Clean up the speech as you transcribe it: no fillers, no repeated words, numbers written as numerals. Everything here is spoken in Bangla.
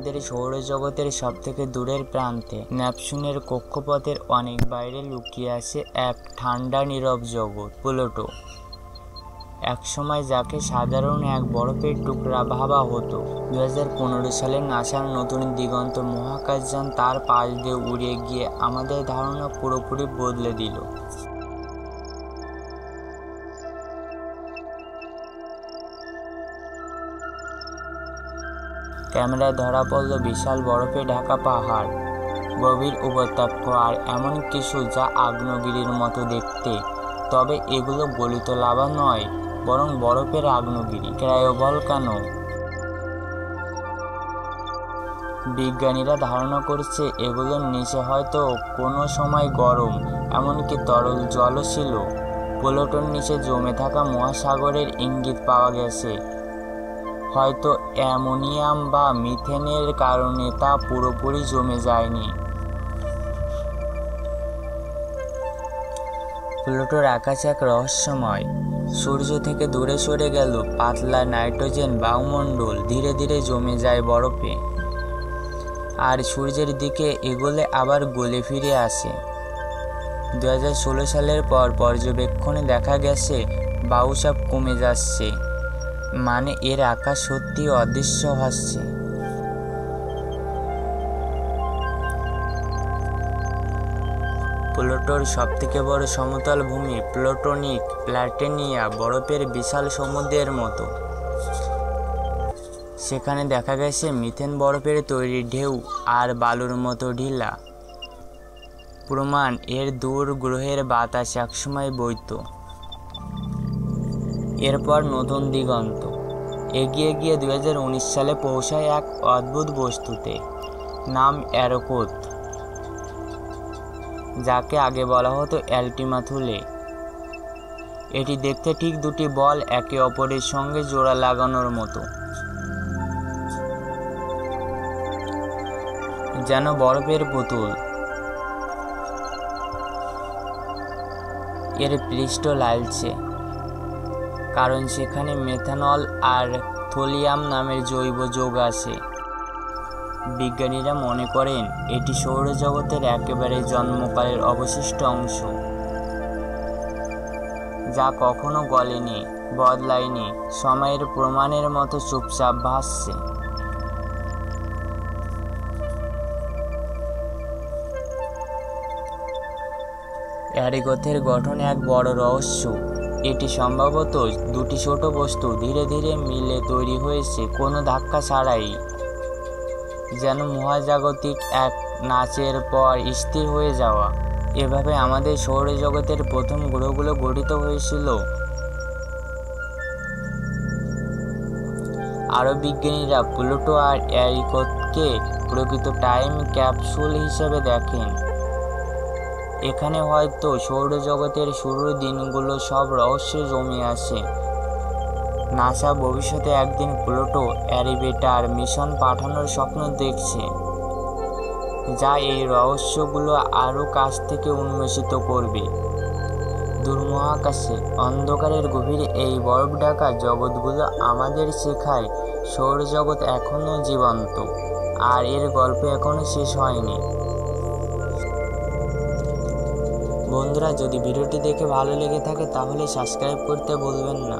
আমাদের সৌরজগতের সবথেকে দূরের প্রান্তে নেপচুনের কক্ষপথের অনেক বাইরে লুকিয়ে আছে এক ঠান্ডা নীরব জগৎ, প্লুটো। একসময় যাকে সাধারণ এক বরফের টুকরা ভাবা হতো, 2015 সালে নাসার নতুন দিগন্ত মহাকাশযান তার পাশ দিয়ে উড়ে গিয়ে আমাদের ধারণা পুরোপুরি বদলে দিল। ক্যামেরায় ধরা পড়ল বিশাল বরফে ঢাকা পাহাড়, গভীর উপত্যকা আর এমন কিছু যা আগ্নেয়গিরির মতো দেখতে। তবে এগুলো গলিত লাভা নয়, বরং বরফের আগ্নেয়গিরি, ক্রায়োভলকানো। বিজ্ঞানীরা ধারণা করছে এগুলোর নিচে হয়তো কোনো সময় গরম, এমনকি তরল জলও ছিল। প্লুটোর নিচে জমে থাকা মহাসাগরের ইঙ্গিত পাওয়া গেছে। হয়তো অ্যামোনিয়াম বা মিথেনের কারণে তা পুরোপুরি জমে যায়নি। প্লুটোর আকাশ এক রহস্যময়। সূর্য থেকে দূরে সরে গেল পাতলা নাইট্রোজেন বায়ুমণ্ডল ধীরে ধীরে জমে যায় বরফে, আর সূর্যের দিকে এগোলে আবার গলে ফিরে আসে। 2016 সালের পর পর্যবেক্ষণে দেখা গেছে বায়ুচাপ কমে যাচ্ছে, মানে এর আকাশ সত্যি অদৃশ্য হচ্ছে। প্লুটোর সবথেকে বড় সমতল ভূমি প্লুটোনিক প্ল্যাটিনিয়া বরফের বিশাল সমুদ্রের মতো। সেখানে দেখা গেছে মিথেন বরফের তৈরি ঢেউ আর বালুর মতো ঢিলা, প্রমাণ এর দূর গ্রহের বাতাস একসময় বইত। এরপর নতুন দিগন্ত এগিয়ে গিয়ে 2019 সালে পৌঁছায় এক অদ্ভুত বস্তুতে, নাম অ্যারোকোথ, যাকে আগে বলা হতো আল্টিমা থুলে। এটি দেখতে ঠিক দুটি বল একে অপরের সঙ্গে জোড়া লাগানোর মতো, যেন বরফের পুতুল। এর পৃষ্ঠ লালচে, কারণ সেখানে মেথানল আর থোলিয়াম নামের জৈব যৌগ আছে। বিজ্ঞানীরা মনে করেন এটি সৌরজগতের একেবারে জন্মকালের অবশিষ্ট অংশ, যা কখনো গলেনি, বদলায়নি, সময়ের প্রমাণের মতো চুপচাপ ভাসছে। অ্যারোকোথের গঠন এক বড় রহস্য। এটি সম্ভবত দুটি ছোট বস্তু ধীরে ধীরে মিলে তৈরি হয়েছে, কোনো ধাক্কা ছাড়াই, যেন মহাজাগতিক এক নাচের পর স্থির হয়ে যাওয়া। এভাবে আমাদের সৌরজগতের প্রথম গ্রহগুলো গঠিত হয়েছিল। আরও বিজ্ঞানীরা প্লুটো আর অ্যারোকোথকে প্রকৃত টাইম ক্যাপসুল হিসেবে দেখেন। এখানে হয়তো সৌরজগতের শুরুর দিনগুলো সব রহস্য জমে আসে। নাসা ভবিষ্যতে একদিন প্লুটো অরবিটার মিশন পাঠানোর স্বপ্ন দেখছে, যা এই রহস্যগুলো আরও কাছ থেকে উন্মোচিত করবে। দূর মহাকাশে অন্ধকারের গভীরে এই বরফ ঢাকা জগৎগুলো আমাদের শেখায় সৌরজগৎ এখনও জীবন্ত, আর এর গল্প এখনও শেষ হয়নি। বন্ধুরা, যদি ভিডিওটি দেখে ভালো লেগে থাকে তাহলে সাবস্ক্রাইব করতে ভুলবেন না।